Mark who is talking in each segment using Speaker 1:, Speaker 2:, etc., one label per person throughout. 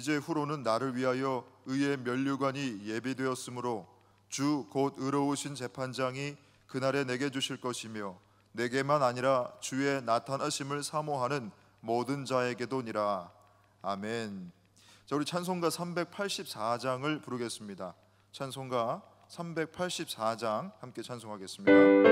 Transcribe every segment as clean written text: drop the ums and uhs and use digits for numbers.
Speaker 1: 이제 후로는 나를 위하여 의의 면류관이 예비되었으므로 주 곧 의로우신 재판장이 그날에 내게 주실 것이며 내게만 아니라 주의 나타나심을 사모하는 모든 자에게도니라. 아멘. 자, 우리 찬송가 384장을 부르겠습니다. 찬송가 384장 함께 찬송하겠습니다.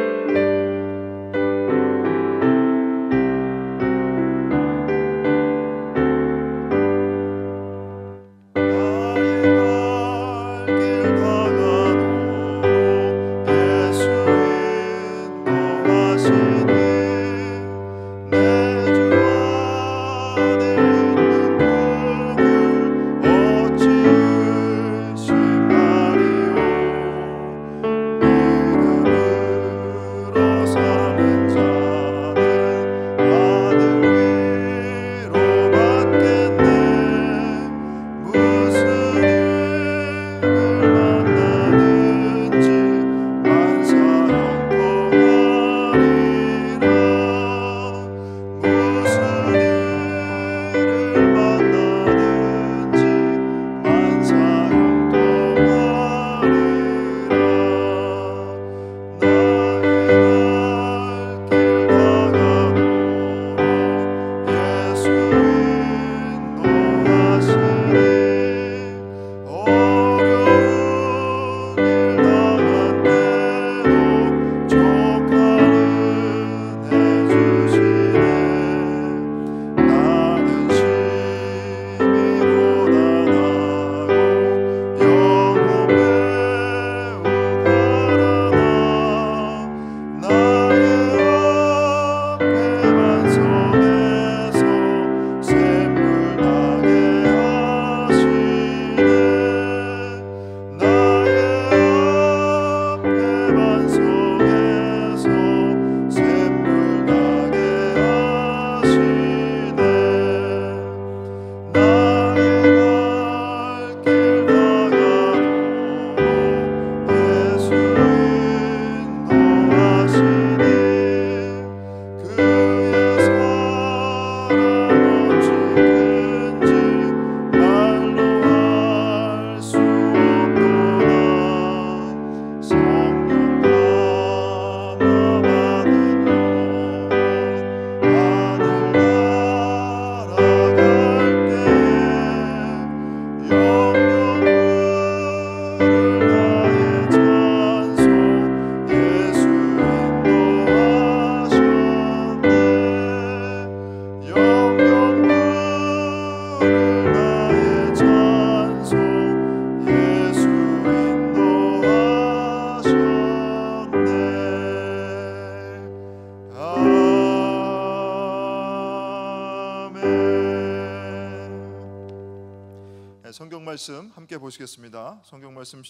Speaker 1: 성경 말씀 함께 보시겠습니다. 성경 말씀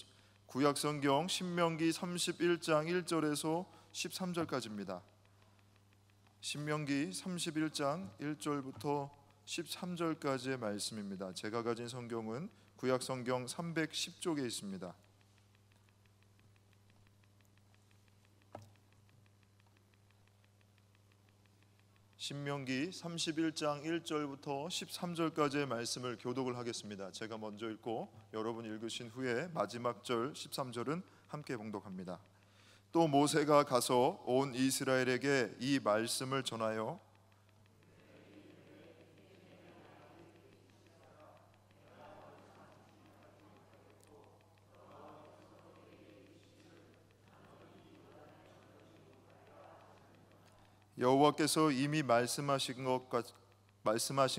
Speaker 1: 구약 성경 신명기 31장 1절에서 13절까지입니다. 신명기 31장 1절부터 13절까지의 말씀입니다. 제가 가진 성경은 구약 성경 310쪽에 있습니다. 신명기 31장 1절부터 13절까지의 말씀을 교독을 하겠습니다. 제가 먼저 읽고 여러분이 읽으신 후에 마지막 절 13절은 함께 봉독합니다. 또 모세가 가서 온 이스라엘에게 이 말씀을 전하여 여호와께서 이미 말씀하신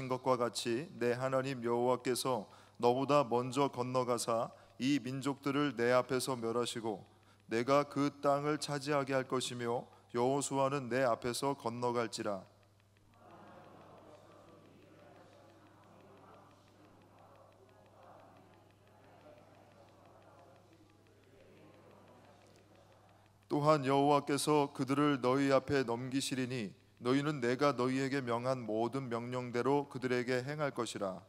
Speaker 1: 것과 같이 내 하나님 여호와께서 너보다 먼저 건너가사 이 민족들을 내 앞에서 멸하시고 내가 그 땅을 차지하게 할 것이며 여호수아는 내 앞에서 건너갈지라. 또한 여호와께서 그들을 너희 앞에 넘기시리니 너희는 내가 너희에게 명한 모든 명령대로 그들에게 행할 것이라.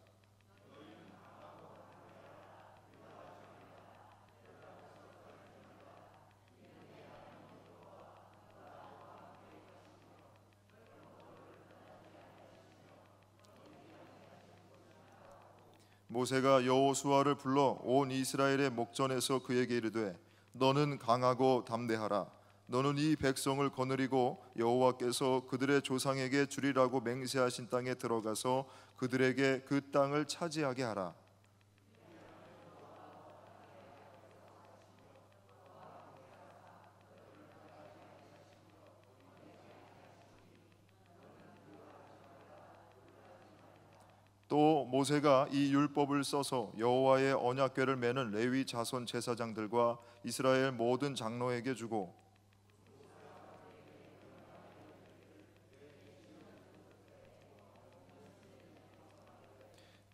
Speaker 1: 모세가 여호수아를 불러 온 이스라엘의 목전에서 그에게 이르되 너는 강하고 담대하라. 너는 이 백성을 거느리고 여호와께서 그들의 조상에게 주리라고 맹세하신 땅에 들어가서 그들에게 그 땅을 차지하게 하라. 또 모세가 이 율법을 써서 여호와의 언약궤를 매는 레위 자손 제사장들과 이스라엘 모든 장로에게 주고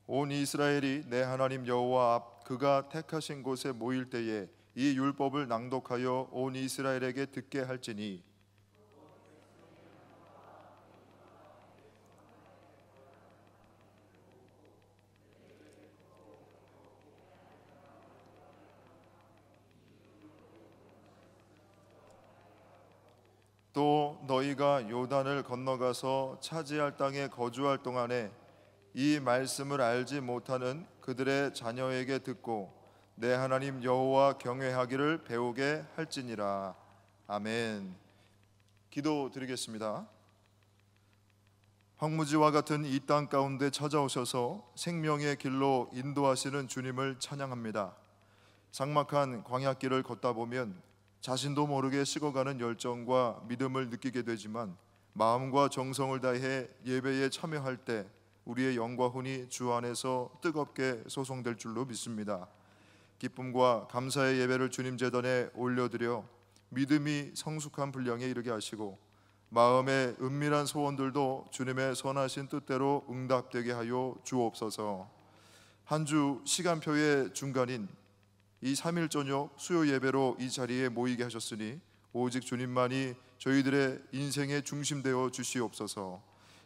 Speaker 1: 온 이스라엘이 내 하나님 여호와 앞 그가 택하신 곳에 모일 때에 이 율법을 낭독하여 온 이스라엘에게 듣게 할지니 또 너희가 요단을 건너가서 차지할 땅에 거주할 동안에 이 말씀을 알지 못하는 그들의 자녀에게 듣고 내 하나님 여호와 경외하기를 배우게 할지니라. 아멘. 기도드리겠습니다. 황무지와 같은 이 땅 가운데 찾아오셔서 생명의 길로 인도하시는 주님을 찬양합니다. 삭막한 광야길을 걷다 보면 자신도 모르게 식어가는 열정과 믿음을 느끼게 되지만 마음과 정성을 다해 예배에 참여할 때 우리의 영과 혼이 주 안에서 뜨겁게 소송될 줄로 믿습니다. 기쁨과 감사의 예배를 주님 제단에 올려드려 믿음이 성숙한 분량에 이르게 하시고 마음의 은밀한 소원들도 주님의 선하신 뜻대로 응답되게 하여 주옵소서. 한 주 시간표의 중간인 이 3일 저녁 수요 예배로 이 자리에 모이게 하셨으니 오직 주님만이 저희들의 인생의 중심 되어 주시옵소서.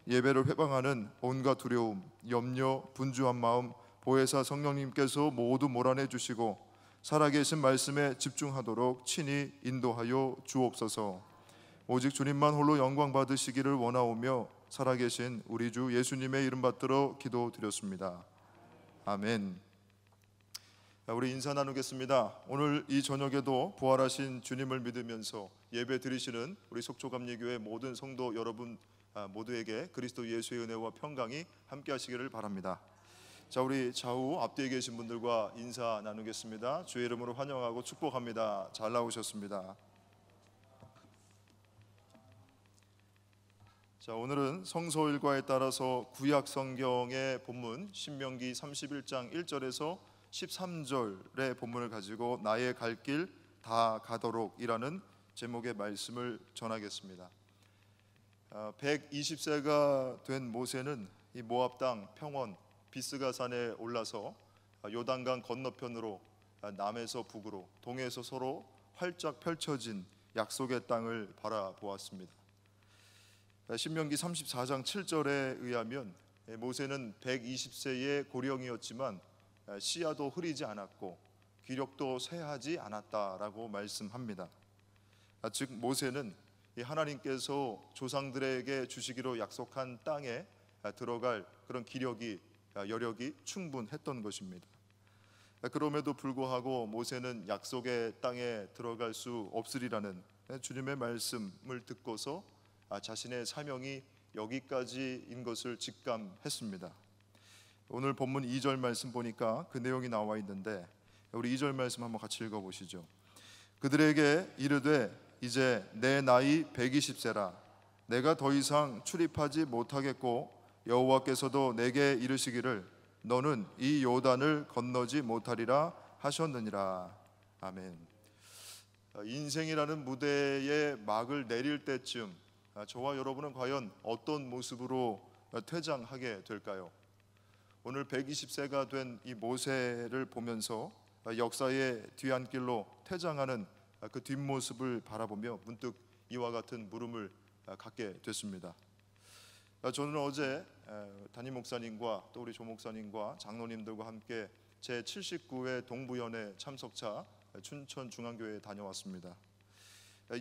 Speaker 1: 예배를 회방하는 온갖 두려움, 염려, 분주한 마음 보혜사 성령님께서 모두 몰아내 주시고 살아계신 말씀에 집중하도록 친히 인도하여 주옵소서. 오직 주님만 홀로 영광 받으시기를 원하오며 살아계신 우리 주 예수님의 이름 받들어 기도드렸습니다. 아멘. 우리 인사 나누겠습니다. 오늘 이 저녁에도 부활하신 주님을 믿으면서 예배 드리시는 우리 속초감리교회 모든 성도 여러분 모두에게 그리스도 예수의 은혜와 평강이 함께 하시기를 바랍니다. 자, 우리 좌우 앞뒤에 계신 분들과 인사 나누겠습니다. 주의 이름으로 환영하고 축복합니다. 잘 나오셨습니다. 자, 오늘은 성서 일과에 따라서 구약 성경의 본문 신명기 31장 1절에서 13절의 본문을 가지고 나의 갈 길 다 가도록이라는 제목의 말씀을 전하겠습니다. 120세가 된 모세는 이 모압 땅 평원 비스가 산에 올라서 요단강 건너편으로 남에서 북으로 동에서 서로 활짝 펼쳐진 약속의 땅을 바라보았습니다. 신명기 34장 7절에 의하면 모세는 120세의 고령이었지만 시야도 흐리지 않았고 기력도 쇠하지 않았다라고 말씀합니다. 즉 모세는 하나님께서 조상들에게 주시기로 약속한 땅에 들어갈 그런 기력이 여력이 충분했던 것입니다. 그럼에도 불구하고 모세는 약속의 땅에 들어갈 수 없으리라는 주님의 말씀을 듣고서 자신의 사명이 여기까지인 것을 직감했습니다. 오늘 본문 2절 말씀 보니까 그 내용이 나와 있는데 우리 2절 말씀 한번 같이 읽어보시죠. 그들에게 이르되 이제 내 나이 120세라 내가 더 이상 출입하지 못하겠고 여호와께서도 내게 이르시기를 너는 이 요단을 건너지 못하리라 하셨느니라. 아멘. 인생이라는 무대에 막을 내릴 때쯤 저와 여러분은 과연 어떤 모습으로 퇴장하게 될까요? 오늘 120세가 된 이 모세를 보면서 역사의 뒤안길로 퇴장하는 그 뒷모습을 바라보며 문득 이와 같은 물음을 갖게 됐습니다. 저는 어제 담임 목사님과 또 우리 조 목사님과 장로님들과 함께 제79회 동부연회 참석차 춘천중앙교회에 다녀왔습니다.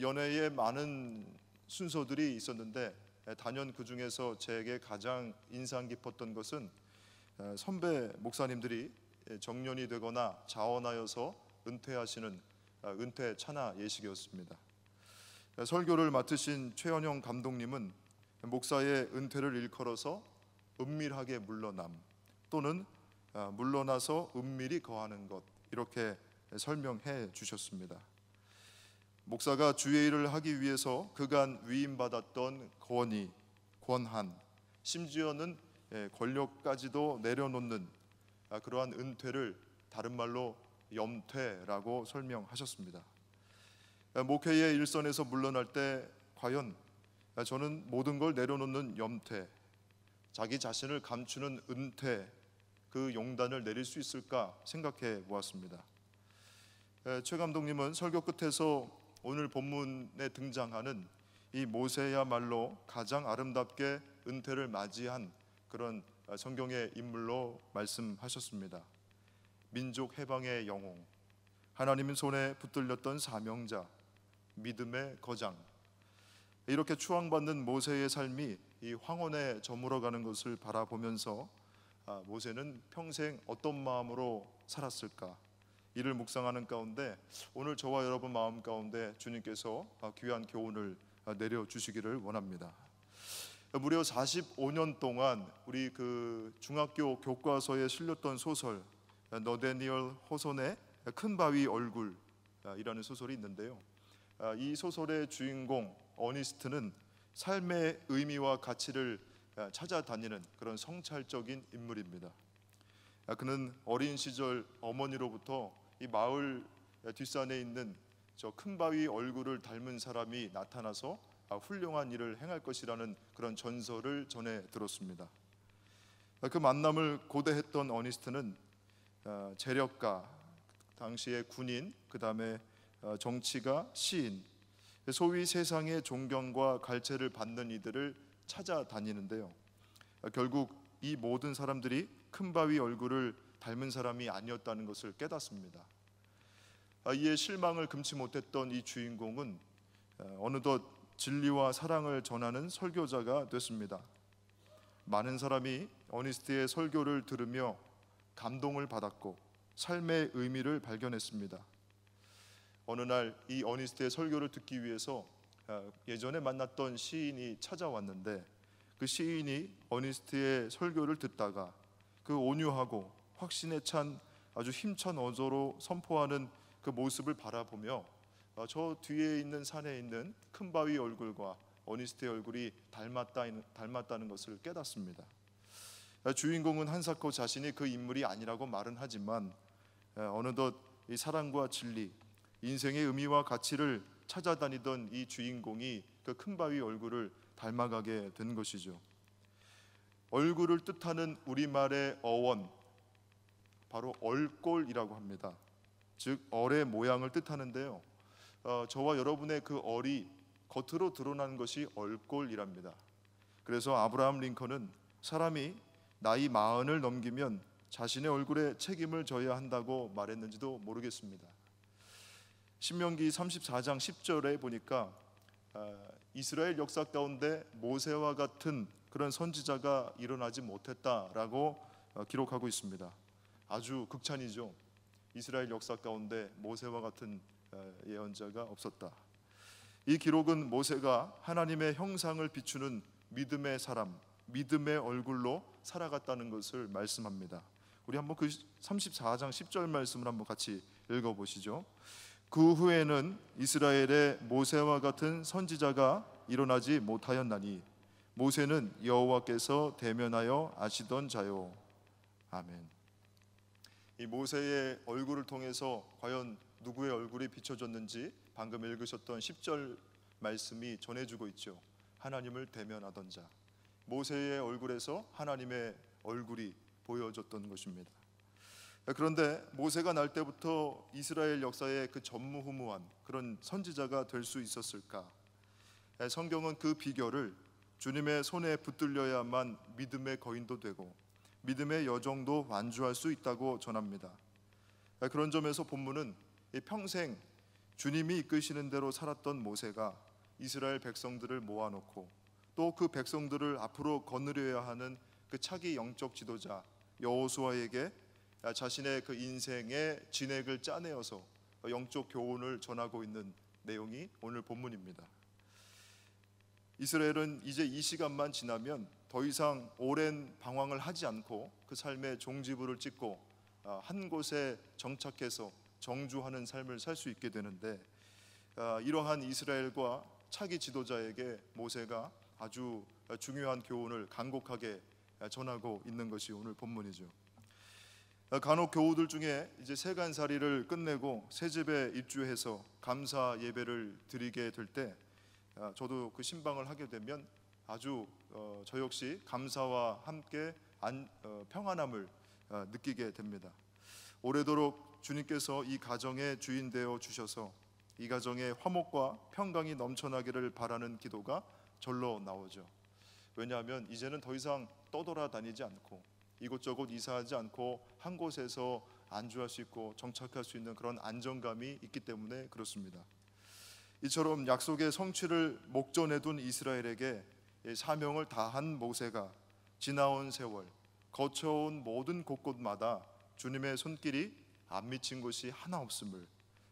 Speaker 1: 연회에 많은 순서들이 있었는데 단연 그 중에서 제게 가장 인상 깊었던 것은 선배 목사님들이 정년이 되거나 자원하여서 은퇴하시는 은퇴 찬화 예식이었습니다. 설교를 맡으신 최현영 감독님은 목사의 은퇴를 일컬어서 은밀하게 물러남 또는 물러나서 은밀히 거하는 것, 이렇게 설명해 주셨습니다. 목사가 주의 일을 하기 위해서 그간 위임받았던 권위, 권한, 심지어는 권력까지도 내려놓는 그러한 은퇴를 다른 말로 염퇴라고 설명하셨습니다. 목회의 일선에서 물러날 때 과연 저는 모든 걸 내려놓는 염퇴, 자기 자신을 감추는 은퇴, 그 용단을 내릴 수 있을까 생각해 보았습니다. 최 감독님은 설교 끝에서 오늘 본문에 등장하는 이 모세야말로 가장 아름답게 은퇴를 맞이한 그런 성경의 인물로 말씀하셨습니다. 민족 해방의 영웅, 하나님 손에 붙들렸던 사명자, 믿음의 거장, 이렇게 추앙받는 모세의 삶이 이 황혼에 저물어가는 것을 바라보면서 모세는 평생 어떤 마음으로 살았을까, 이를 묵상하는 가운데 오늘 저와 여러분 마음 가운데 주님께서 귀한 교훈을 내려주시기를 원합니다. 무려 45년 동안 우리 그 중학교 교과서에 실렸던 소설 너데니얼 호손의 큰 바위 얼굴이라는 소설이 있는데요, 이 소설의 주인공 어니스트는 삶의 의미와 가치를 찾아다니는 그런 성찰적인 인물입니다. 그는 어린 시절 어머니로부터 이 마을 뒷산에 있는 저 큰 바위 얼굴을 닮은 사람이 나타나서 훌륭한 일을 행할 것이라는 그런 전설을 전해 들었습니다. 그 만남을 고대했던 어니스트는 재력가, 당시의 군인, 그 다음에 정치가, 시인, 소위 세상의 존경과 갈채를 받는 이들을 찾아다니는데요, 결국 이 모든 사람들이 큰 바위 얼굴을 닮은 사람이 아니었다는 것을 깨닫습니다. 이에 실망을 금치 못했던 이 주인공은 어느덧 진리와 사랑을 전하는 설교자가 됐습니다. 많은 사람이 어니스트의 설교를 들으며 감동을 받았고 삶의 의미를 발견했습니다. 어느 날 이 어니스트의 설교를 듣기 위해서 예전에 만났던 시인이 찾아왔는데, 그 시인이 어니스트의 설교를 듣다가 그 온유하고 확신에 찬 아주 힘찬 어조로 선포하는 그 모습을 바라보며 저 뒤에 있는 산에 있는 큰 바위 얼굴과 어니스트의 얼굴이 닮았다는 것을 깨닫습니다. 주인공은 한사코 자신이 그 인물이 아니라고 말은 하지만 어느덧 이 사랑과 진리, 인생의 의미와 가치를 찾아다니던 이 주인공이 그 큰 바위 얼굴을 닮아가게 된 것이죠. 얼굴을 뜻하는 우리말의 어원, 바로 얼꼴이라고 합니다. 즉 얼의 모양을 뜻하는데요, 저와 여러분의 그 얼이 겉으로 드러나는 것이 얼꼴이랍니다. 그래서 아브라함 링컨은 사람이 나이 40을 넘기면 자신의 얼굴에 책임을 져야 한다고 말했는지도 모르겠습니다. 신명기 34장 10절에 보니까 이스라엘 역사 가운데 모세와 같은 그런 선지자가 일어나지 못했다라고 기록하고 있습니다. 아주 극찬이죠. 이스라엘 역사 가운데 모세와 같은 예언자가 없었다. 이 기록은 모세가 하나님의 형상을 비추는 믿음의 사람, 믿음의 얼굴로 살아갔다는 것을 말씀합니다. 우리 한번 그 34장 10절 말씀을 한번 같이 읽어보시죠. 그 후에는 이스라엘에 모세와 같은 선지자가 일어나지 못하였나니 모세는 여호와께서 대면하여 아시던 자요. 아멘. 이 모세의 얼굴을 통해서 과연 누구의 얼굴이 비춰졌는지 방금 읽으셨던 10절 말씀이 전해주고 있죠. 하나님을 대면하던 자, 모세의 얼굴에서 하나님의 얼굴이 보여졌던 것입니다. 그런데 모세가 날 때부터 이스라엘 역사의 그 전무후무한 그런 선지자가 될 수 있었을까? 성경은 그 비결을 주님의 손에 붙들려야만 믿음의 거인도 되고 믿음의 여정도 완주할 수 있다고 전합니다. 그런 점에서 본문은 평생 주님이 이끄시는 대로 살았던 모세가 이스라엘 백성들을 모아놓고 또 그 백성들을 앞으로 거느려야 하는 그 차기 영적 지도자 여호수아에게 자신의 그 인생의 진액을 짜내어서 영적 교훈을 전하고 있는 내용이 오늘 본문입니다. 이스라엘은 이제 이 시간만 지나면 더 이상 오랜 방황을 하지 않고 그 삶의 종지부를 찍고 한 곳에 정착해서 정주하는 삶을 살 수 있게 되는데, 이러한 이스라엘과 차기 지도자에게 모세가 아주 중요한 교훈을 간곡하게 전하고 있는 것이 오늘 본문이죠. 간혹 교우들 중에 이제 세간살이를 끝내고 새 집에 입주해서 감사 예배를 드리게 될 때, 저도 그 신방을 하게 되면 아주 저 역시 감사와 함께 평안함을 느끼게 됩니다. 오래도록 주님께서 이 가정의 주인 되어 주셔서 이 가정에 화목과 평강이 넘쳐나기를 바라는 기도가 절로 나오죠. 왜냐하면 이제는 더 이상 떠돌아다니지 않고 이곳저곳 이사하지 않고 한 곳에서 안주할 수 있고 정착할 수 있는 그런 안정감이 있기 때문에 그렇습니다. 이처럼 약속의 성취를 목전에 둔 이스라엘에게 사명을 다한 모세가 지나온 세월, 거쳐온 모든 곳곳마다 주님의 손길이 안 미친 곳이 하나 없음을,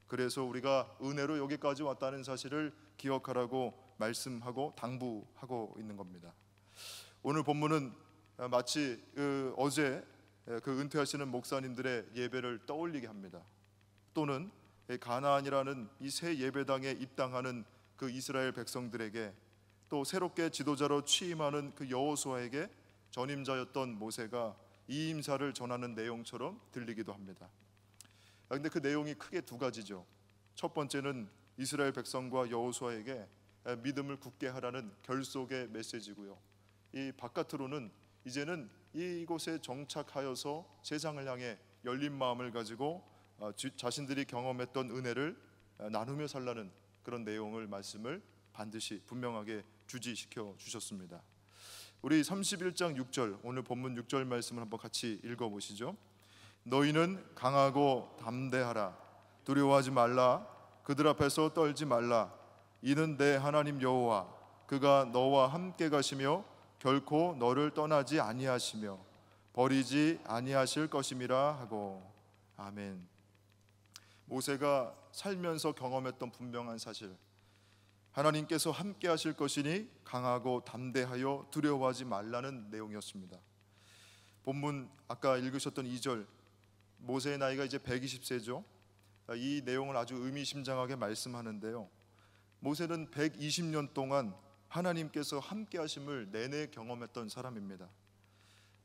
Speaker 1: 그래서 우리가 은혜로 여기까지 왔다는 사실을 기억하라고 말씀하고 당부하고 있는 겁니다. 오늘 본문은 마치 어제 그 은퇴하시는 목사님들의 예배를 떠올리게 합니다. 또는 가나안이라는 이 새 예배당에 입당하는 그 이스라엘 백성들에게, 또 새롭게 지도자로 취임하는 그 여호수아에게 전임자였던 모세가 이 임사를 전하는 내용처럼 들리기도 합니다. 그런데 그 내용이 크게 두 가지죠. 첫 번째는 이스라엘 백성과 여호수아에게 믿음을 굳게 하라는 결속의 메시지고요. 이 바깥으로는 이제는 이곳에 정착하여서 세상을 향해 열린 마음을 가지고 자신들이 경험했던 은혜를 나누며 살라는 그런 내용을 말씀을 반드시 분명하게 주지시켜 주셨습니다. 우리 31장 6절, 오늘 본문 6절 말씀을 한번 같이 읽어보시죠. 너희는 강하고 담대하라. 두려워하지 말라. 그들 앞에서 떨지 말라. 이는 내 하나님 여호와 그가 너와 함께 가시며 결코 너를 떠나지 아니하시며 버리지 아니하실 것임이라 하고. 아멘. 모세가 살면서 경험했던 분명한 사실, 하나님께서 함께 하실 것이니 강하고 담대하여 두려워하지 말라는 내용이었습니다. 본문 아까 읽으셨던 2절, 모세의 나이가 이제 120세죠. 이 내용을 아주 의미심장하게 말씀하는데요. 모세는 120년 동안 하나님께서 함께 하심을 내내 경험했던 사람입니다.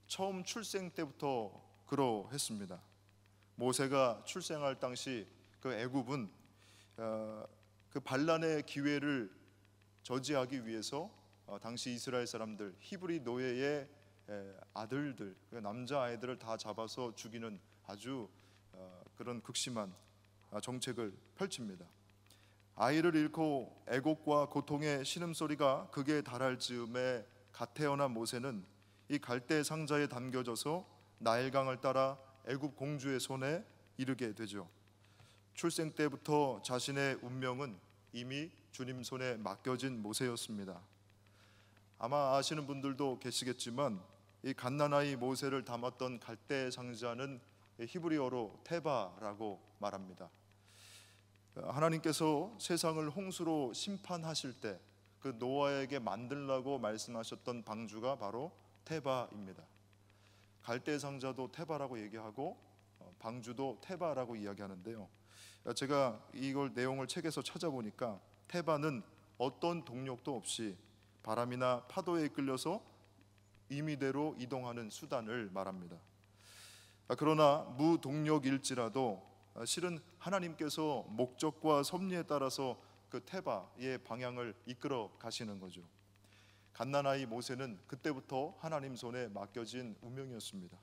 Speaker 1: 처음 출생 때부터 그러했습니다. 모세가 출생할 당시 그 애굽은 그 반란의 기회를 저지하기 위해서 당시 이스라엘 사람들, 히브리 노예의 아들들, 남자 아이들을 다 잡아서 죽이는 아주 그런 극심한 정책을 펼칩니다. 아이를 잃고 애곡과 고통의 신음소리가 극에 달할 즈음에 갓 태어난 모세는 이 갈대 상자에 담겨져서 나일강을 따라 애굽 공주의 손에 이르게 되죠. 출생 때부터 자신의 운명은 이미 주님 손에 맡겨진 모세였습니다. 아마 아시는 분들도 계시겠지만 이 갓난아이 모세를 담았던 갈대 상자는 히브리어로 테바라고 말합니다. 하나님께서 세상을 홍수로 심판하실 때 그 노아에게 만들라고 말씀하셨던 방주가 바로 테바입니다. 갈대 상자도 테바라고 얘기하고 방주도 테바라고 이야기하는데요. 제가 이걸 내용을 책에서 찾아보니까 테바는 어떤 동력도 없이 바람이나 파도에 이끌려서 임의대로 이동하는 수단을 말합니다. 그러나 무동력일지라도 실은 하나님께서 목적과 섭리에 따라서 그 테바의 방향을 이끌어 가시는 거죠. 갓난아이 모세는 그때부터 하나님 손에 맡겨진 운명이었습니다.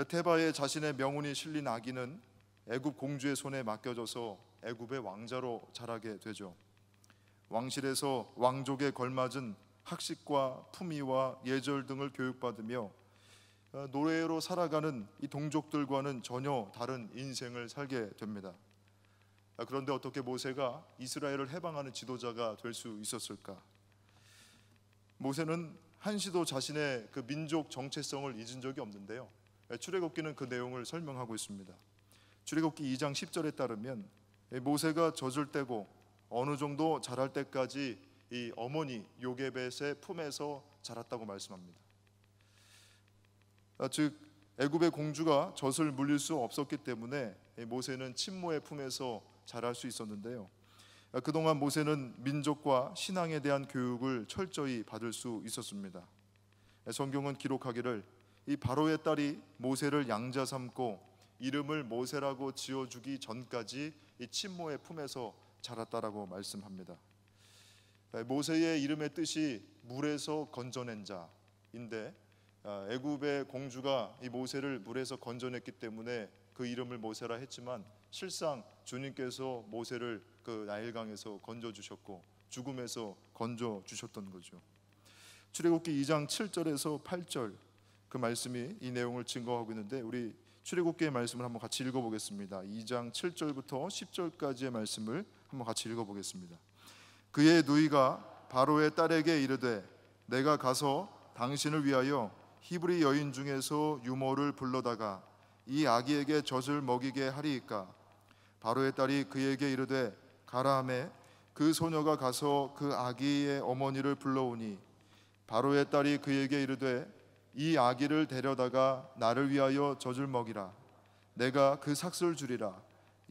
Speaker 1: 테바에 자신의 명운이 실린 아기는 애굽 공주의 손에 맡겨져서 애굽의 왕자로 자라게 되죠. 왕실에서 왕족에 걸맞은 학식과 품위와 예절 등을 교육받으며 노예로 살아가는 이 동족들과는 전혀 다른 인생을 살게 됩니다. 그런데 어떻게 모세가 이스라엘을 해방하는 지도자가 될 수 있었을까? 모세는 한시도 자신의 그 민족 정체성을 잊은 적이 없는데요. 출애굽기는 그 내용을 설명하고 있습니다. 출애굽기 2장 10절에 따르면 모세가 젖을 떼고 어느 정도 자랄 때까지 이 어머니 요게벳의 품에서 자랐다고 말씀합니다. 즉 애굽의 공주가 젖을 물릴 수 없었기 때문에 모세는 친모의 품에서 자랄 수 있었는데요. 그동안 모세는 민족과 신앙에 대한 교육을 철저히 받을 수 있었습니다. 성경은 기록하기를 이 바로의 딸이 모세를 양자 삼고 이름을 모세라고 지어주기 전까지 이 친모의 품에서 자랐다라고 말씀합니다. 모세의 이름의 뜻이 물에서 건져낸 자인데 애굽의 공주가 이 모세를 물에서 건져냈기 때문에 그 이름을 모세라 했지만 실상 주님께서 모세를 그 나일강에서 건져주셨고 죽음에서 건져주셨던 거죠. 출애굽기 2장 7절에서 8절 그 말씀이 이 내용을 증거하고 있는데 우리 출애굽기의 말씀을 한번 같이 읽어보겠습니다. 2장 7절부터 10절까지의 말씀을 한번 같이 읽어보겠습니다. 그의 누이가 바로의 딸에게 이르되 내가 가서 당신을 위하여 히브리 여인 중에서 유모를 불러다가 이 아기에게 젖을 먹이게 하리이까. 바로의 딸이 그에게 이르되 가라 하매 그 소녀가 가서 그 아기의 어머니를 불러오니 바로의 딸이 그에게 이르되 이 아기를 데려다가 나를 위하여 젖을 먹이라. 내가 그 삭슬 주리라.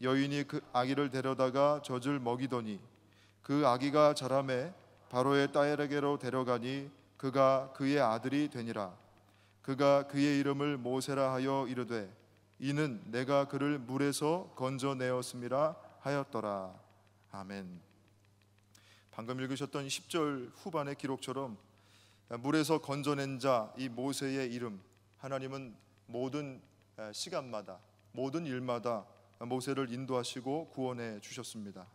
Speaker 1: 여인이 그 아기를 데려다가 젖을 먹이더니 그 아기가 자라매 바로의 딸에게로 데려가니 그가 그의 아들이 되니라. 그가 그의 이름을 모세라 하여 이르되 이는 내가 그를 물에서 건져내었음이라 하였더라. 아멘. 방금 읽으셨던 10절 후반의 기록처럼 물에서 건져낸 자 이 모세의 이름, 하나님은 모든 시간마다 모든 일마다 모세를 인도하시고 구원해 주셨습니다.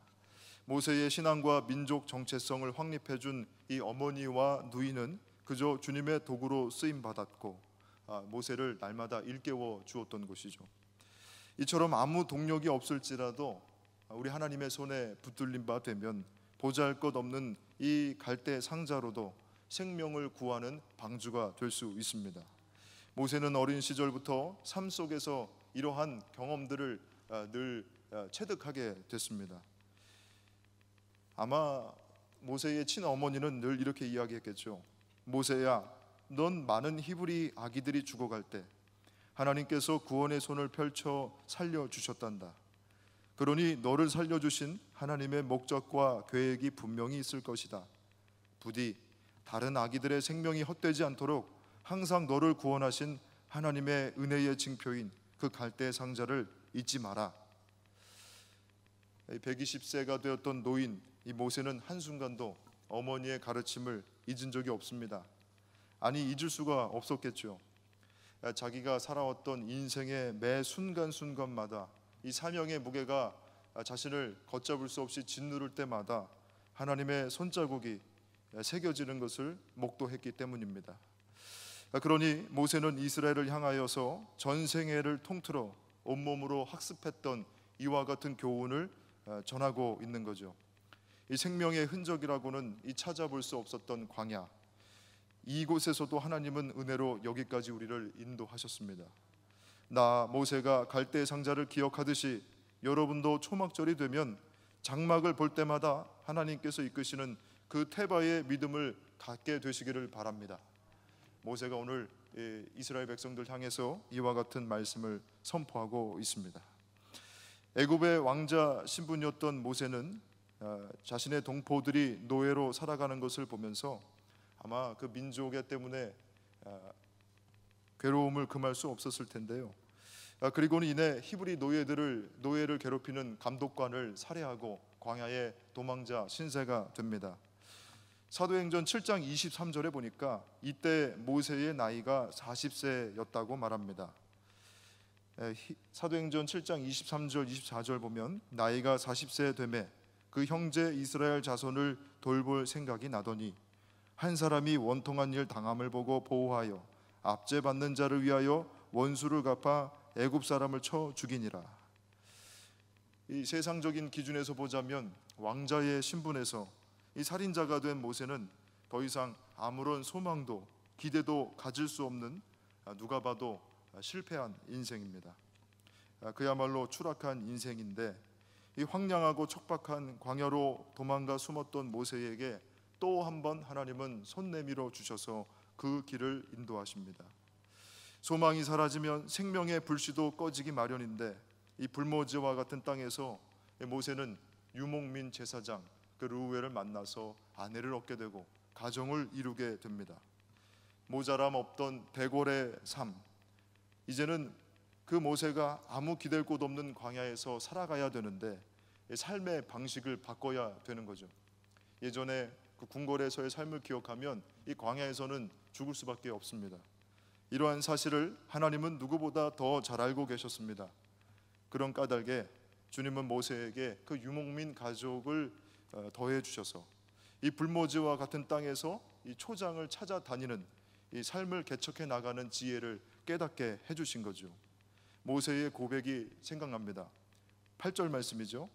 Speaker 1: 모세의 신앙과 민족 정체성을 확립해 준 이 어머니와 누이는 그저 주님의 도구로 쓰임 받았고 모세를 날마다 일깨워 주었던 것이죠. 이처럼 아무 동력이 없을지라도 우리 하나님의 손에 붙들린 바 되면 보잘것없는 이 갈대 상자로도 생명을 구하는 방주가 될 수 있습니다. 모세는 어린 시절부터 삶 속에서 이러한 경험들을 늘 체득하게 됐습니다. 아마 모세의 친어머니는 늘 이렇게 이야기했겠죠. 모세야, 넌 많은 히브리 아기들이 죽어갈 때 하나님께서 구원의 손을 펼쳐 살려주셨단다. 그러니 너를 살려주신 하나님의 목적과 계획이 분명히 있을 것이다. 부디 다른 아기들의 생명이 헛되지 않도록 항상 너를 구원하신 하나님의 은혜의 징표인 그 갈대 상자를 잊지 마라. 120세가 되었던 노인 이 모세는 한순간도 어머니의 가르침을 잊은 적이 없습니다. 아니 잊을 수가 없었겠죠. 자기가 살아왔던 인생의 매 순간순간마다 이 사명의 무게가 자신을 걷잡을 수 없이 짓누를 때마다 하나님의 손자국이 새겨지는 것을 목도했기 때문입니다. 그러니 모세는 이스라엘을 향하여서 전생애를 통틀어 온몸으로 학습했던 이와 같은 교훈을 전하고 있는 거죠. 이 생명의 흔적이라고는 이 찾아볼 수 없었던 광야, 이곳에서도 하나님은 은혜로 여기까지 우리를 인도하셨습니다. 나 모세가 갈대 상자를 기억하듯이 여러분도 초막절이 되면 장막을 볼 때마다 하나님께서 이끄시는 그 태바의 믿음을 갖게 되시기를 바랍니다. 모세가 오늘 이스라엘 백성들 향해서 이와 같은 말씀을 선포하고 있습니다. 애굽의 왕자 신분이었던 모세는 자신의 동포들이 노예로 살아가는 것을 보면서 아마 그 민족의 때문에 괴로움을 금할 수 없었을 텐데요. 그리고는 이내 히브리 노예를 괴롭히는 감독관을 살해하고 광야의 도망자 신세가 됩니다. 사도행전 7장 23절에 보니까 이때 모세의 나이가 40세였다고 말합니다. 사도행전 7장 23절 24절 보면 나이가 40세 되매 그 형제 이스라엘 자손을 돌볼 생각이 나더니 한 사람이 원통한 일 당함을 보고 보호하여 압제받는 자를 위하여 원수를 갚아 애굽 사람을 쳐 죽이니라. 이 세상적인 기준에서 보자면 왕자의 신분에서 이 살인자가 된 모세는 더 이상 아무런 소망도 기대도 가질 수 없는 누가 봐도 실패한 인생입니다. 그야말로 추락한 인생인데, 이 황량하고 척박한 광야로 도망가 숨었던 모세에게 또 한 번 하나님은 손 내밀어 주셔서 그 길을 인도하십니다. 소망이 사라지면 생명의 불씨도 꺼지기 마련인데, 이 불모지와 같은 땅에서 모세는 유목민 제사장 그 르우엘을 만나서 아내를 얻게 되고 가정을 이루게 됩니다. 모자람 없던 대궐의 삶, 이제는 그 모세가 아무 기댈 곳 없는 광야에서 살아가야 되는데 삶의 방식을 바꿔야 되는 거죠. 예전에 그 궁궐에서의 삶을 기억하면 이 광야에서는 죽을 수밖에 없습니다. 이러한 사실을 하나님은 누구보다 더 잘 알고 계셨습니다. 그런 까닭에 주님은 모세에게 그 유목민 가족을 더해 주셔서 이 불모지와 같은 땅에서 이 초장을 찾아다니는 이 삶을 개척해 나가는 지혜를 깨닫게 해주신 거죠. 모세의 고백이 생각납니다. 8절 말씀이죠.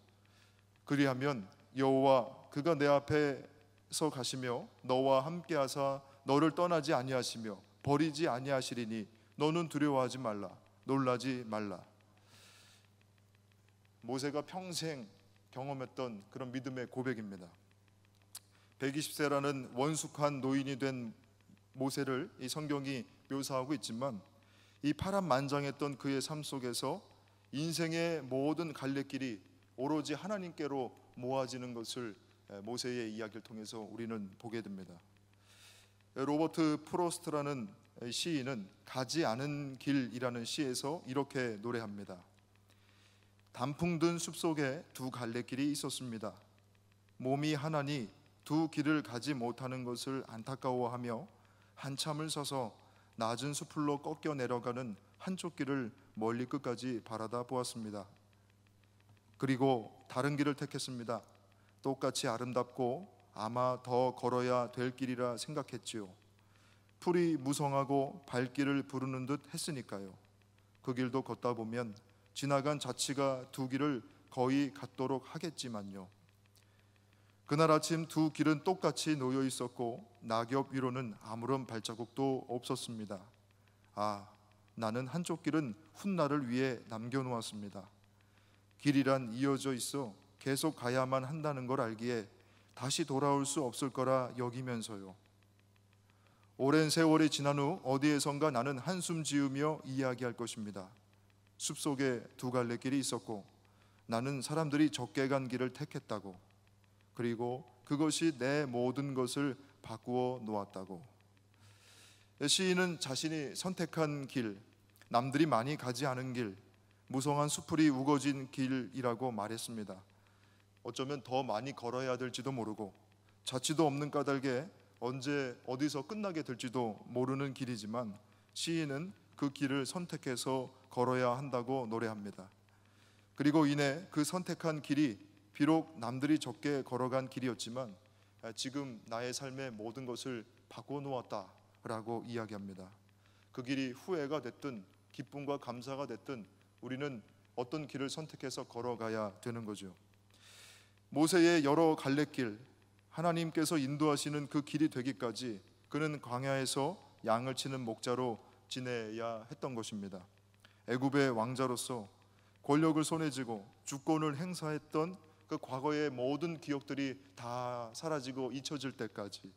Speaker 1: 그리하면 여호와 그가 내 앞에서 가시며 너와 함께하사 너를 떠나지 아니하시며 버리지 아니하시리니 너는 두려워하지 말라, 놀라지 말라. 모세가 평생 경험했던 그런 믿음의 고백입니다. 120세라는 원숙한 노인이 된 모세를 이 성경이 묘사하고 있지만, 이 파란만장했던 그의 삶 속에서 인생의 모든 갈래길이 오로지 하나님께로 모아지는 것을 모세의 이야기를 통해서 우리는 보게 됩니다. 로버트 프로스트라는 시인은 가지 않은 길이라는 시에서 이렇게 노래합니다. 단풍 든 숲속에 두 갈래길이 있었습니다. 몸이 하나니 두 길을 가지 못하는 것을 안타까워하며 한참을 서서 낮은 수풀로 꺾여 내려가는 한쪽 길을 멀리 끝까지 바라다 보았습니다. 그리고 다른 길을 택했습니다. 똑같이 아름답고 아마 더 걸어야 될 길이라 생각했지요. 풀이 무성하고 발길을 부르는 듯 했으니까요. 그 길도 걷다 보면 지나간 자치가 두 길을 거의 같도록 하겠지만요. 그날 아침 두 길은 똑같이 놓여 있었고 낙엽 위로는 아무런 발자국도 없었습니다. 나는 한쪽 길은 훗날을 위해 남겨놓았습니다. 길이란 이어져 있어 계속 가야만 한다는 걸 알기에 다시 돌아올 수 없을 거라 여기면서요. 오랜 세월이 지난 후 어디에선가 나는 한숨 지으며 이야기할 것입니다. 숲속에 두 갈래 길이 있었고 나는 사람들이 적게 간 길을 택했다고, 그리고 그것이 내 모든 것을 바꾸어 놓았다고. 시인은 자신이 선택한 길, 남들이 많이 가지 않은 길, 무성한 수풀이 우거진 길이라고 말했습니다. 어쩌면 더 많이 걸어야 될지도 모르고 자취도 없는 까닭에 언제 어디서 끝나게 될지도 모르는 길이지만, 시인은 그 길을 선택해서 걸어야 한다고 노래합니다. 그리고 이내 그 선택한 길이 비록 남들이 적게 걸어간 길이었지만 지금 나의 삶의 모든 것을 바꿔놓았다라고 이야기합니다. 그 길이 후회가 됐든 기쁨과 감사가 됐든 우리는 어떤 길을 선택해서 걸어가야 되는 거죠. 모세의 여러 갈래길, 하나님께서 인도하시는 그 길이 되기까지 그는 광야에서 양을 치는 목자로 지내야 했던 것입니다. 애굽의 왕자로서 권력을 손에 쥐고 주권을 행사했던 그 과거의 모든 기억들이 다 사라지고 잊혀질 때까지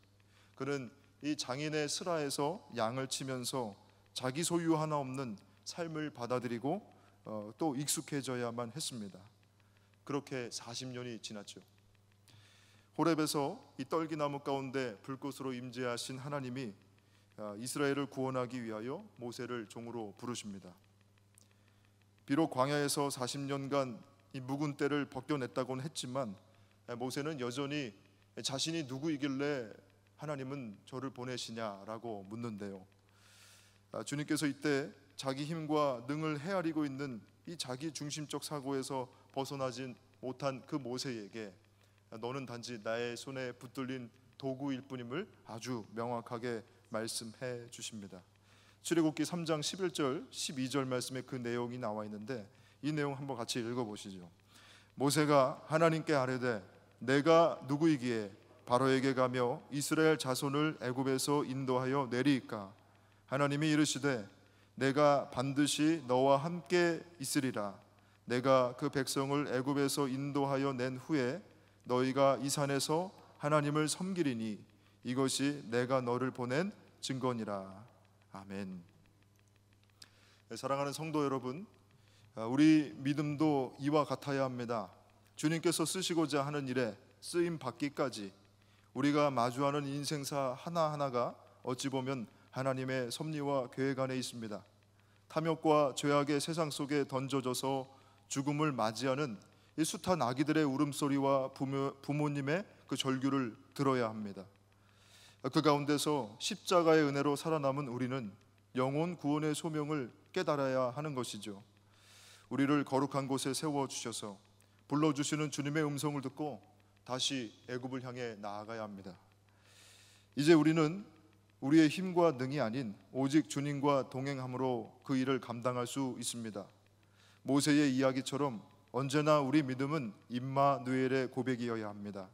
Speaker 1: 그는 이 장인의 스라에서 양을 치면서 자기 소유 하나 없는 삶을 받아들이고 또 익숙해져야만 했습니다. 그렇게 40년이 지났죠. 호렙에서 이 떨기나무 가운데 불꽃으로 임재하신 하나님이 이스라엘을 구원하기 위하여 모세를 종으로 부르십니다. 비록 광야에서 40년간 이 묵은 때를 벗겨냈다고는 했지만 모세는 여전히 자신이 누구이길래 하나님은 저를 보내시냐라고 묻는데요. 주님께서 이때 자기 힘과 능을 헤아리고 있는 이 자기 중심적 사고에서 벗어나지 못한 그 모세에게 너는 단지 나의 손에 붙들린 도구일 뿐임을 아주 명확하게 말씀해 주십니다. 출애굽기 3장 11절 12절 말씀에 그 내용이 나와 있는데 이 내용 한번 같이 읽어보시죠. 모세가 하나님께 아뢰되 내가 누구이기에 바로에게 가며 이스라엘 자손을 애굽에서 인도하여 내리이까? 하나님이 이르시되 내가 반드시 너와 함께 있으리라. 내가 그 백성을 애굽에서 인도하여 낸 후에 너희가 이 산에서 하나님을 섬기리니 이것이 내가 너를 보낸 증거니라. 아멘. 사랑하는 성도 여러분, 우리 믿음도 이와 같아야 합니다. 주님께서 쓰시고자 하는 일에 쓰임 받기까지 우리가 마주하는 인생사 하나하나가 어찌 보면 하나님의 섭리와 계획 안에 있습니다. 탐욕과 죄악의 세상 속에 던져져서 죽음을 맞이하는 이 숱한 아기들의 울음소리와 부모님의 그 절규를 들어야 합니다. 그 가운데서 십자가의 은혜로 살아남은 우리는 영혼 구원의 소명을 깨달아야 하는 것이죠. 우리를 거룩한 곳에 세워주셔서 불러주시는 주님의 음성을 듣고 다시 애굽을 향해 나아가야 합니다. 이제 우리는 우리의 힘과 능이 아닌 오직 주님과 동행함으로 그 일을 감당할 수 있습니다. 모세의 이야기처럼 언제나 우리 믿음은 임마누엘의 고백이어야 합니다.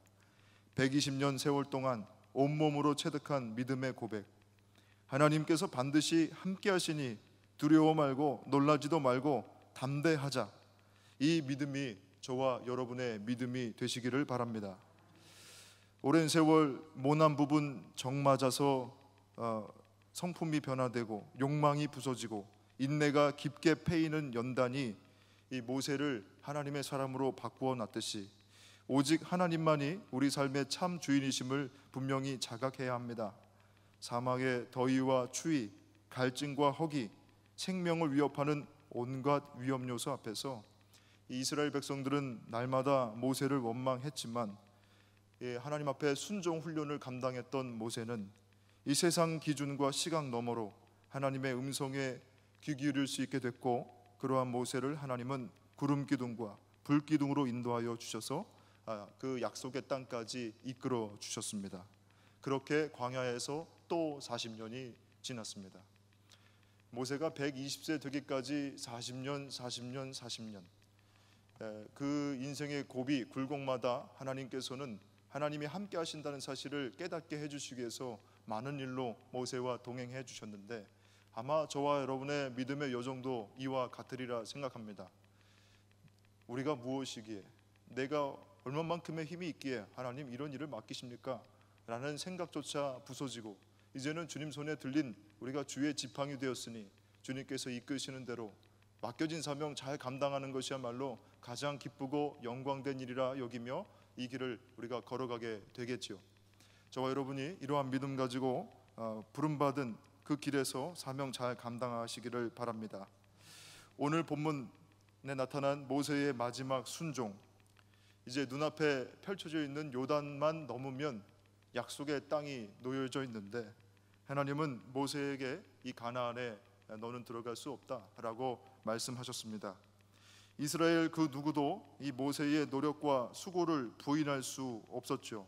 Speaker 1: 120년 세월 동안 온몸으로 체득한 믿음의 고백. 하나님께서 반드시 함께 하시니 두려워 말고 놀라지도 말고 담대하자. 이 믿음이 저와 여러분의 믿음이 되시기를 바랍니다. 오랜 세월 모난 부분 정 맞아서 성품이 변화되고 욕망이 부서지고 인내가 깊게 패이는 연단이 이 모세를 하나님의 사람으로 바꾸어 놨듯이 오직 하나님만이 우리 삶의 참 주인이심을 분명히 자각해야 합니다. 사막의 더위와 추위, 갈증과 허기, 생명을 위협하는 온갖 위험 요소 앞에서 이스라엘 백성들은 날마다 모세를 원망했지만 하나님 앞에 순종 훈련을 감당했던 모세는 이 세상 기준과 시각 너머로 하나님의 음성에 귀 기울일 수 있게 됐고, 그러한 모세를 하나님은 구름 기둥과 불 기둥으로 인도하여 주셔서 그 약속의 땅까지 이끌어 주셨습니다. 그렇게 광야에서 또 40년이 지났습니다. 모세가 120세 되기까지 40년 그 인생의 고비 굴곡마다 하나님께서는 하나님이 함께 하신다는 사실을 깨닫게 해주시기 위해서 많은 일로 모세와 동행해 주셨는데, 아마 저와 여러분의 믿음의 여정도 이와 같으리라 생각합니다. 우리가 무엇이기에, 내가 얼마만큼의 힘이 있기에 하나님 이런 일을 맡기십니까? 라는 생각조차 부서지고, 이제는 주님 손에 들린 우리가 주의 지팡이 되었으니 주님께서 이끄시는 대로 맡겨진 사명 잘 감당하는 것이야말로 가장 기쁘고 영광된 일이라 여기며 이 길을 우리가 걸어가게 되겠지요. 저와 여러분이 이러한 믿음 가지고 부름받은 그 길에서 사명 잘 감당하시기를 바랍니다. 오늘 본문에 나타난 모세의 마지막 순종, 이제 눈앞에 펼쳐져 있는 요단만 넘으면 약속의 땅이 놓여져 있는데, 하나님은 모세에게 이 가나안에 너는 들어갈 수 없다라고 말씀하셨습니다. 이스라엘 그 누구도 이 모세의 노력과 수고를 부인할 수 없었죠.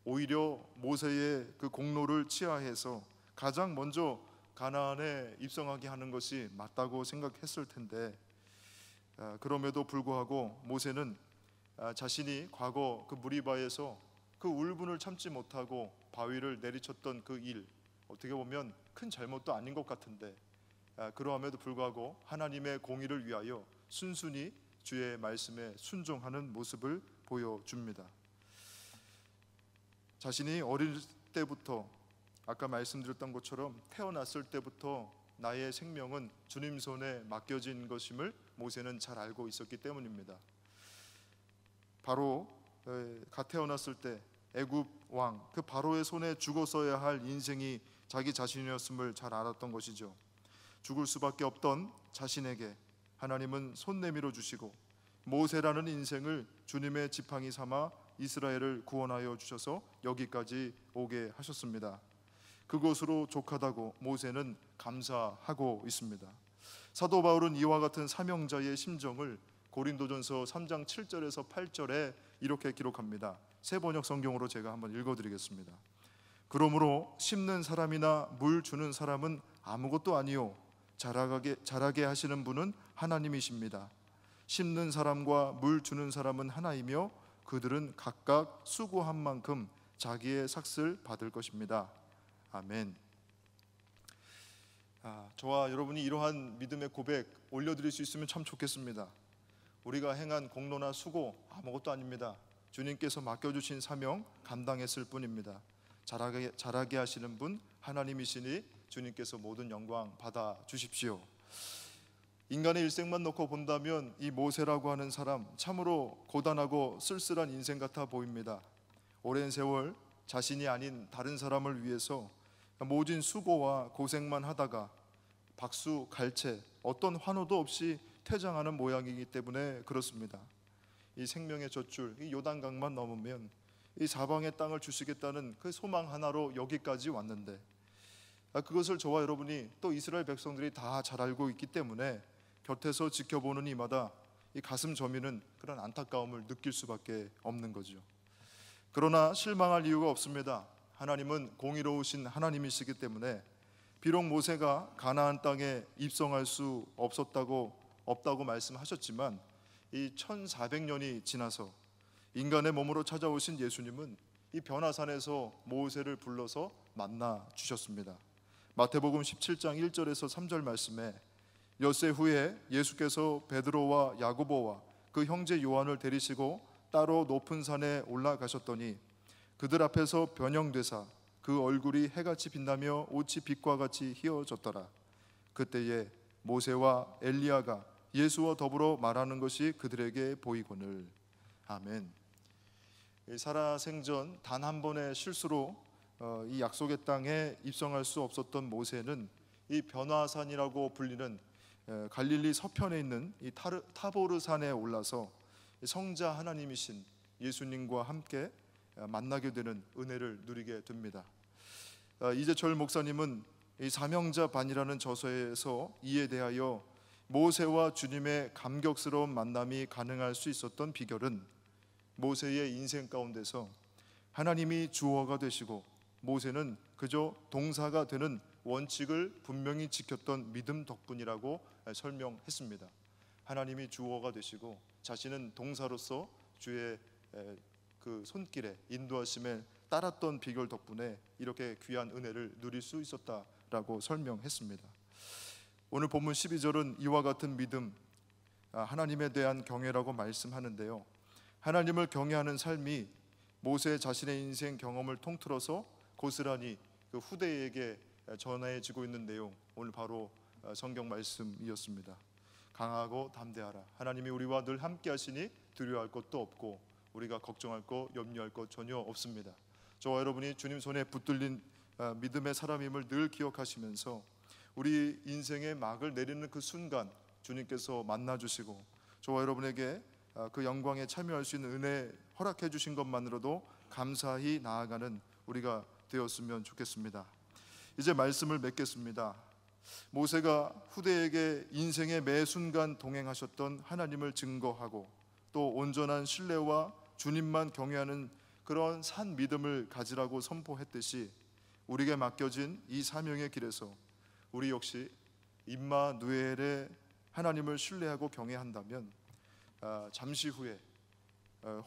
Speaker 1: 오히려 모세의 그 공로를 치하해서 가장 먼저 가나안에 입성하게 하는 것이 맞다고 생각했을 텐데, 그럼에도 불구하고 모세는 자신이 과거 그 무리바에서 그 울분을 참지 못하고 바위를 내리쳤던 그 일, 어떻게 보면 큰 잘못도 아닌 것 같은데, 그러함에도 불구하고 하나님의 공의를 위하여 순순히 주의 말씀에 순종하는 모습을 보여줍니다. 자신이 어릴 때부터, 아까 말씀드렸던 것처럼 태어났을 때부터 나의 생명은 주님 손에 맡겨진 것임을 모세는 잘 알고 있었기 때문입니다. 바로 갓 태어났을 때 애굽 왕 그 바로의 손에 죽었어야 할 인생이 자기 자신이었음을 잘 알았던 것이죠. 죽을 수밖에 없던 자신에게 하나님은 손 내밀어 주시고 모세라는 인생을 주님의 지팡이 삼아 이스라엘을 구원하여 주셔서 여기까지 오게 하셨습니다. 그것으로 족하다고 모세는 감사하고 있습니다. 사도 바울은 이와 같은 사명자의 심정을 고린도전서 3장 7절에서 8절에 이렇게 기록합니다. 새 번역 성경으로 제가 한번 읽어드리겠습니다. 그러므로 심는 사람이나 물 주는 사람은 아무것도 아니요 자라게 하시는 분은 하나님이십니다. 심는 사람과 물 주는 사람은 하나이며 그들은 각각 수고한 만큼 자기의 삭을 받을 것입니다. 아멘. 저와 여러분이 이러한 믿음의 고백 올려드릴 수 있으면 참 좋겠습니다. 우리가 행한 공로나 수고 아무것도 아닙니다. 주님께서 맡겨주신 사명 감당했을 뿐입니다. 잘하게 하시는 분 하나님이시니 주님께서 모든 영광 받아 주십시오. 인간의 일생만 놓고 본다면 이 모세라고 하는 사람 참으로 고단하고 쓸쓸한 인생 같아 보입니다. 오랜 세월 자신이 아닌 다른 사람을 위해서 모진 수고와 고생만 하다가 박수, 갈채, 어떤 환호도 없이 퇴장하는 모양이기 때문에 그렇습니다. 이 생명의 젖줄, 이 요단강만 넘으면 이 사방의 땅을 주시겠다는 그 소망 하나로 여기까지 왔는데 그것을 저와 여러분이 또 이스라엘 백성들이 다 잘 알고 있기 때문에 곁에서 지켜보는 이마다 이 가슴 저미는 그런 안타까움을 느낄 수밖에 없는 거죠. 그러나 실망할 이유가 없습니다. 하나님은 공의로우신 하나님이시기 때문에 비록 모세가 가나안 땅에 입성할 수 없다고 말씀하셨지만 이 1400년이 지나서 인간의 몸으로 찾아오신 예수님은 이 변화산에서 모세를 불러서 만나 주셨습니다. 마태복음 17장 1절에서 3절 말씀에 엿새 후에 예수께서 베드로와 야고보와 그 형제 요한을 데리시고 따로 높은 산에 올라가셨더니 그들 앞에서 변형되사 그 얼굴이 해같이 빛나며 옷이 빛과 같이 희어졌더라. 그때에 모세와 엘리야가 예수와 더불어 말하는 것이 그들에게 보이거늘. 아멘. 살아생전 단 한 번의 실수로 이 약속의 땅에 입성할 수 없었던 모세는 이 변화산이라고 불리는 갈릴리 서편에 있는 이 타보르 산에 올라서 성자 하나님이신 예수님과 함께 만나게 되는 은혜를 누리게 됩니다. 이재철 목사님은 이 사명자 반이라는 저서에서 이에 대하여 모세와 주님의 감격스러운 만남이 가능할 수 있었던 비결은 모세의 인생 가운데서 하나님이 주어가 되시고 모세는 그저 동사가 되는 원칙을 분명히 지켰던 믿음 덕분이라고 설명했습니다. 하나님이 주어가 되시고 자신은 동사로서 주의 그 손길에 인도하심에 따랐던 비결 덕분에 이렇게 귀한 은혜를 누릴 수 있었다라고 설명했습니다. 오늘 본문 12절은 이와 같은 믿음, 하나님에 대한 경외라고 말씀하는데요. 하나님을 경외하는 삶이 모세 자신의 인생 경험을 통틀어서 고스란히 그 후대에게 전해지고 있는 내용, 오늘 바로 성경 말씀이었습니다. 강하고 담대하라. 하나님이 우리와 늘 함께 하시니 두려워할 것도 없고 우리가 걱정할 것, 염려할 것 전혀 없습니다. 저와 여러분이 주님 손에 붙들린 믿음의 사람임을 늘 기억하시면서 우리 인생의 막을 내리는 그 순간 주님께서 만나주시고 저와 여러분에게 그 영광에 참여할 수 있는 은혜 허락해 주신 것만으로도 감사히 나아가는 우리가 되었으면 좋겠습니다. 이제 말씀을 맺겠습니다. 모세가 후대에게 인생의 매 순간 동행하셨던 하나님을 증거하고 또 온전한 신뢰와 주님만 경외하는 그런 산 믿음을 가지라고 선포했듯이 우리에게 맡겨진 이 사명의 길에서 우리 역시 임마누엘의 하나님을 신뢰하고 경외한다면 잠시 후에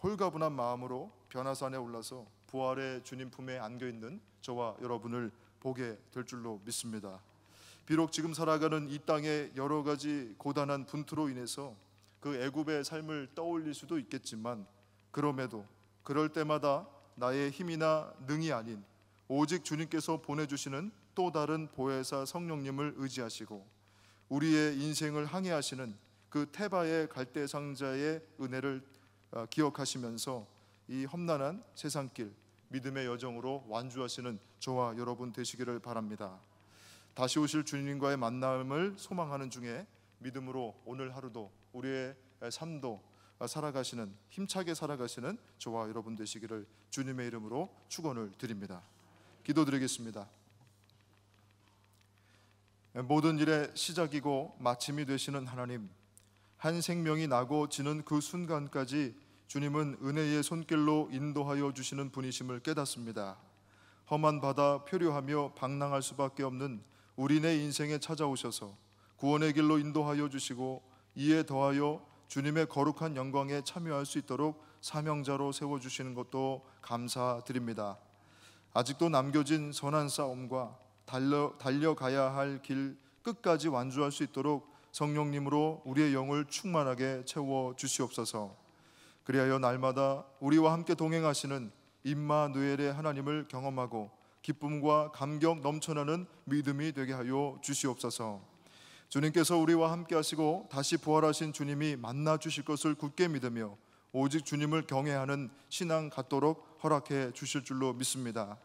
Speaker 1: 홀가분한 마음으로 변화산에 올라서 부활의 주님 품에 안겨있는 저와 여러분을 보게 될 줄로 믿습니다. 비록 지금 살아가는 이 땅의 여러 가지 고단한 분투로 인해서 그 애굽의 삶을 떠올릴 수도 있겠지만 그럼에도 그럴 때마다 나의 힘이나 능이 아닌 오직 주님께서 보내주시는 또 다른 보혜사 성령님을 의지하시고 우리의 인생을 항해하시는 그 테바의 갈대상자의 은혜를 기억하시면서 이 험난한 세상길 믿음의 여정으로 완주하시는 저와 여러분 되시기를 바랍니다. 다시 오실 주님과의 만남을 소망하는 중에 믿음으로 오늘 하루도 우리의 삶도 살아가시는 힘차게 살아가시는 저와 여러분 되시기를 주님의 이름으로 축원을 드립니다. 기도드리겠습니다. 모든 일의 시작이고 마침이 되시는 하나님, 한 생명이 나고 지는 그 순간까지 주님은 은혜의 손길로 인도하여 주시는 분이심을 깨닫습니다. 험한 바다 표류하며 방랑할 수밖에 없는 우리네 인생에 찾아오셔서 구원의 길로 인도하여 주시고 이에 더하여 주님의 거룩한 영광에 참여할 수 있도록 사명자로 세워주시는 것도 감사드립니다. 아직도 남겨진 선한 싸움과 달려가야 할 길 끝까지 완주할 수 있도록 성령님으로 우리의 영을 충만하게 채워 주시옵소서. 그리하여 날마다 우리와 함께 동행하시는 임마누엘의 하나님을 경험하고 기쁨과 감격 넘쳐나는 믿음이 되게 하여 주시옵소서. 주님께서 우리와 함께 하시고 다시 부활하신 주님이 만나 주실 것을 굳게 믿으며 오직 주님을 경외하는 신앙 갖도록 허락해 주실 줄로 믿습니다.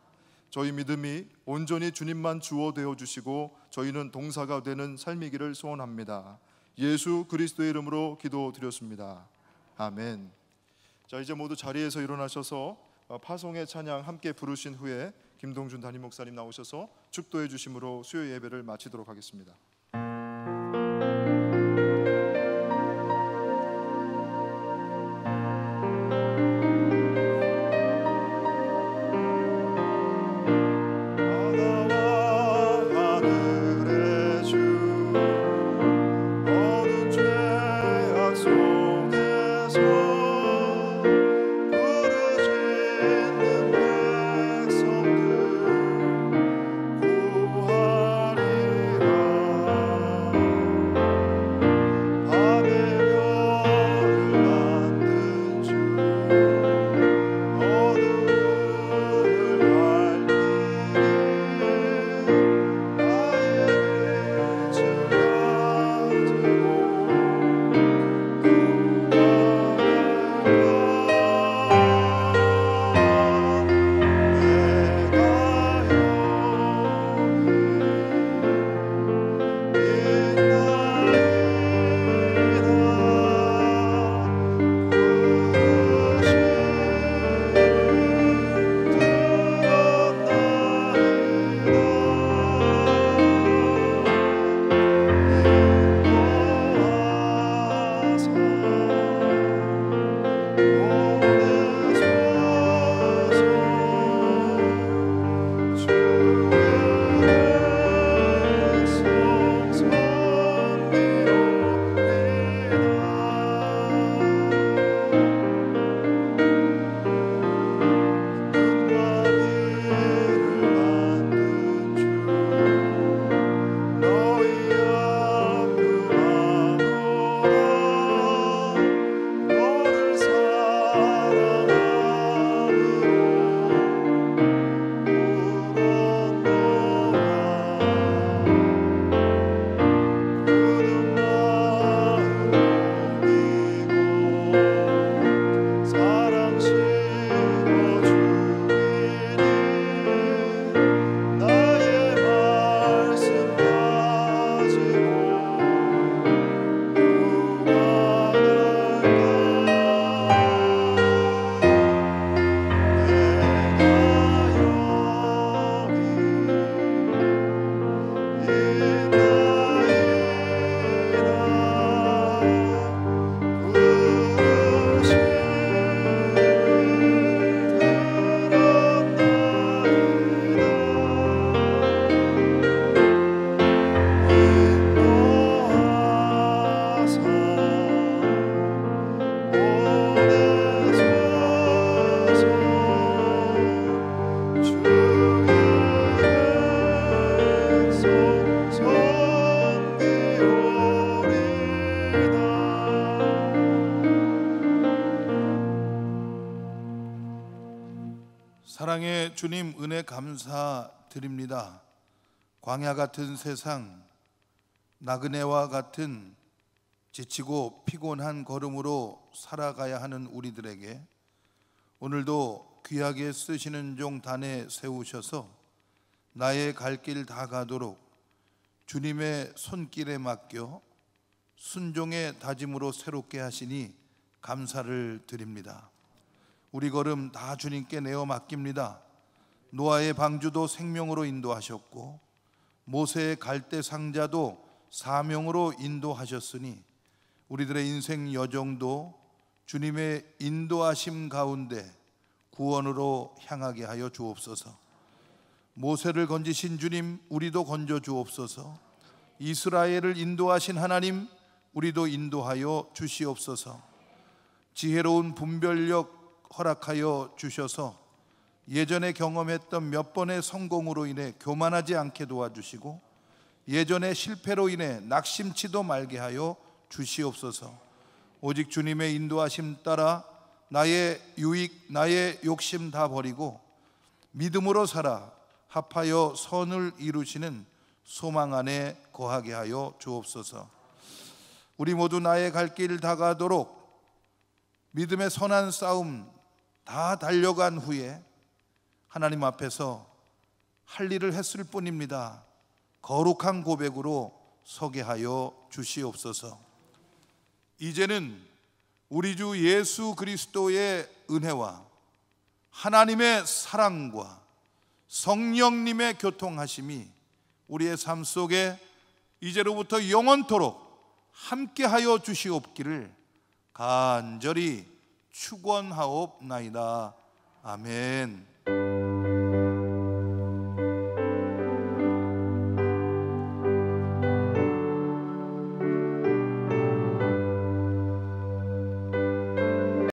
Speaker 1: 저희 믿음이 온전히 주님만 주어 되어 주시고 저희는 동사가 되는 삶이기를 소원합니다. 예수 그리스도의 이름으로 기도드렸습니다. 아멘. 자, 이제 모두 자리에서 일어나셔서 파송의 찬양 함께 부르신 후에 김동준 담임 목사님 나오셔서 축도해 주심으로 수요 예배를 마치도록 하겠습니다.
Speaker 2: 사랑의 주님, 은혜 감사드립니다. 광야 같은 세상, 나그네와 같은 지치고 피곤한 걸음으로 살아가야 하는 우리들에게 오늘도 귀하게 쓰시는 종 단에 세우셔서 나의 갈 길 다 가도록 주님의 손길에 맡겨 순종의 다짐으로 새롭게 하시니 감사를 드립니다. 우리 걸음 다 주님께 내어 맡깁니다. 노아의 방주도 생명으로 인도하셨고 모세의 갈대 상자도 사명으로 인도하셨으니 우리들의 인생 여정도 주님의 인도하심 가운데 구원으로 향하게 하여 주옵소서. 모세를 건지신 주님, 우리도 건져 주옵소서. 이스라엘을 인도하신 하나님, 우리도 인도하여 주시옵소서. 지혜로운 분별력 허락하여 주셔서 예전에 경험했던 몇 번의 성공으로 인해 교만하지 않게 도와주시고 예전의 실패로 인해 낙심치도 말게 하여 주시옵소서. 오직 주님의 인도하심 따라 나의 유익, 나의 욕심 다 버리고 믿음으로 살아 합하여 선을 이루시는 소망 안에 거하게 하여 주옵소서. 우리 모두 나의 갈 길 다 가도록 믿음의 선한 싸움 다 달려간 후에 하나님 앞에서 할 일을 했을 뿐입니다. 거룩한 고백으로 서게 하여 주시옵소서. 이제는 우리 주 예수 그리스도의 은혜와 하나님의 사랑과 성령님의 교통하심이 우리의 삶 속에 이제로부터 영원토록 함께하여 주시옵기를 간절히 축원하옵나이다. 아멘.